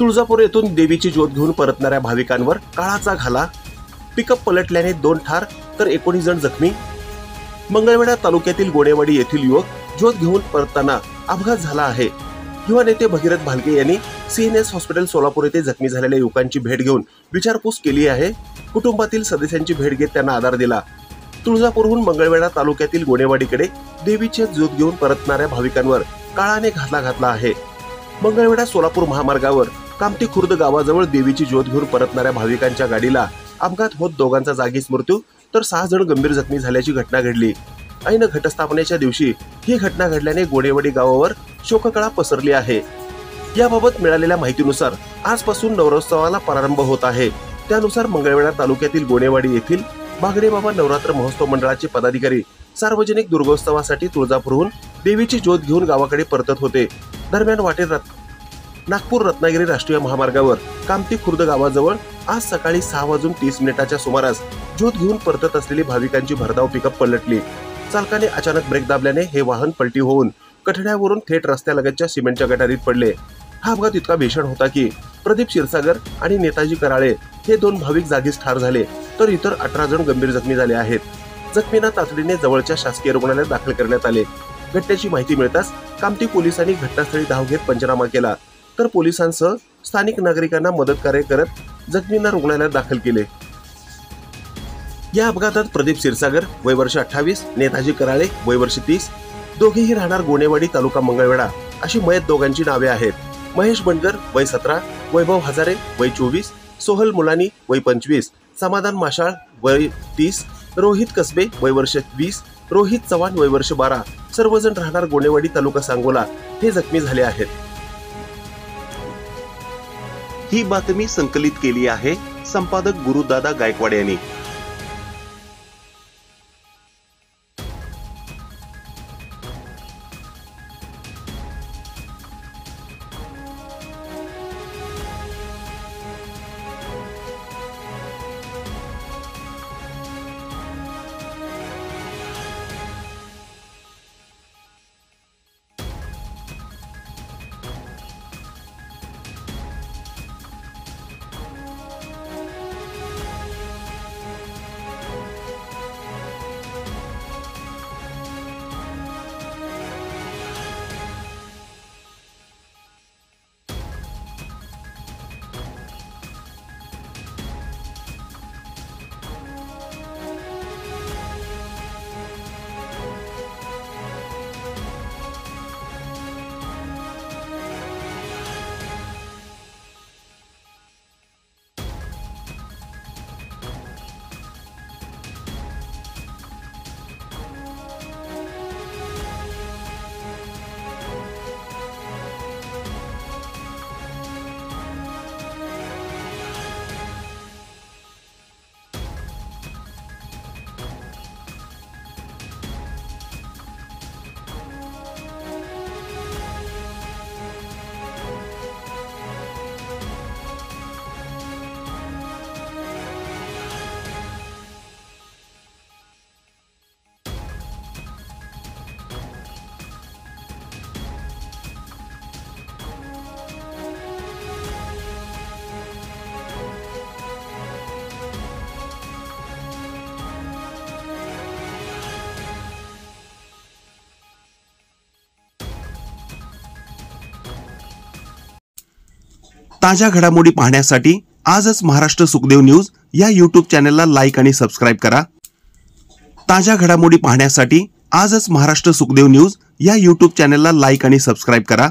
तुळजापूर येथून देवीची ज्योत घेऊन परतणाऱ्या भाविकांवर काळाचा घाला, पिकअप पलटल्याने 2 ठार तर 19 जण जखमी। मंगळवेढा तालुक्यातील गोणेवाडी येथील युवक ज्योत घेऊन परतताना अपघात झाला आहे। युवा नेते भगीरथ भालके यांनी CNS हॉस्पिटल सोलापूर येथे जखमी झालेल्या युवकांची भेट घेऊन विचारपूस केली आहे। कुटुंबातील सदस्यांची भेट घेत त्यांना आधार दिला। तुळजापूरहून मंगळवेढा तालुक्यातील गोणेवाडीकडे देवीची ज्योत घेऊन परतणाऱ्या भाविकांवर काळाने घातला घातला आहे। मंगळवेढा सोलापूर महामार्गावर कामती खुर्द गावाजवळ देवीची ज्योत घेऊन परतणाऱ्या भाविकांच्या गाडीला अपघात होत दोघांचा जागीच मृत्यू तर 6 जण गंभीर जखमी झाल्याची घटना घडली। ऐन घटस्थापनेच्या दिवशी ही घटना घडल्याने गोणेवाडी गावावर शोककळा पसरली आहे। याबाबत मिळालेल्या माहितीनुसार आजपासून नवरोत्सवाला प्रारंभ होत आहे। त्यानुसार मंगळवेढा तालुक्यातील गोणेवाडी येथील बागडे बाबा नवरात्र महोत्सव मंडळाचे पदाधिकारी सार्वजनिक दुर्गोत्सवासाठी तुळजापूरहून देवीची ज्योत घेऊन गावाकडे परतत होते। दरम्यान वाटेत नागपूर रत्नागिरी राष्ट्रीय महामार्गावर कामती खुर्द गावाजवळ आज सकाळी 6:30 सुमारास ज्योत घेऊन परतत असलेली भाविकांची भरधाव पिकअप पलटली। चालकाने अचानक ब्रेक दाबल्याने हे वाहन पलटी होऊन कठड्यावरून थेट रस्त्यालगतच्या सिमेंटच्या गटारीत पडले। हा अपघात इतका भीषण होता की प्रदीप क्षीरसागर आणि नेताजी कराळे हे 2 भाविक जागीच ठार झाले तर इतर 18 जण गंभीर जखमी झाले आहेत। जखमींना तातडीने जवळच्या शासकीय रुग्णालयात दाखल करण्यात आले। घटनेची माहिती मिळताच कामती पोलिसांनी घटनास्थळी धाव घेत पंचनामा केला तर पोलिसांसह स्थानिक नागरिकांना मदतकार्य करत जखमींना रुग्णालयात दाखल केले। या अपघातात प्रदीप क्षीरसागर वय वर्ष 28, नेताजी कराळे वय वर्ष 30, दोघेही राहणार गोणेवाडी तालुका मंगळवेढा अशी मयत दोघांची नावे आहेत। महेश बनगर वय 17, वैभव हजारे वय 24, सोहल मुलानी वय 25, समाधान माशाळ वय 30, रोहित कसबे वय वर्ष 20, रोहित चव्हाण वय वर्ष 12 सर्वजण राहणार गोणेवाडी तालुका सांगोला हे जखमी झाले आहेत। ही बातमी संकलित केली आहे संपादक गुरुदादा गायकवाड यांनी। ताज्या घडामोडी पाहण्यासाठी आजच महाराष्ट्र सुखदेव न्यूज या YouTube चॅनलला लाईक आणि सबस्क्राइब करा। ताज्या घडामोडी पाहण्यासाठी आजच महाराष्ट्र सुखदेव न्यूज या YouTube चॅनलला लाईक आणि सबस्क्राइब करा।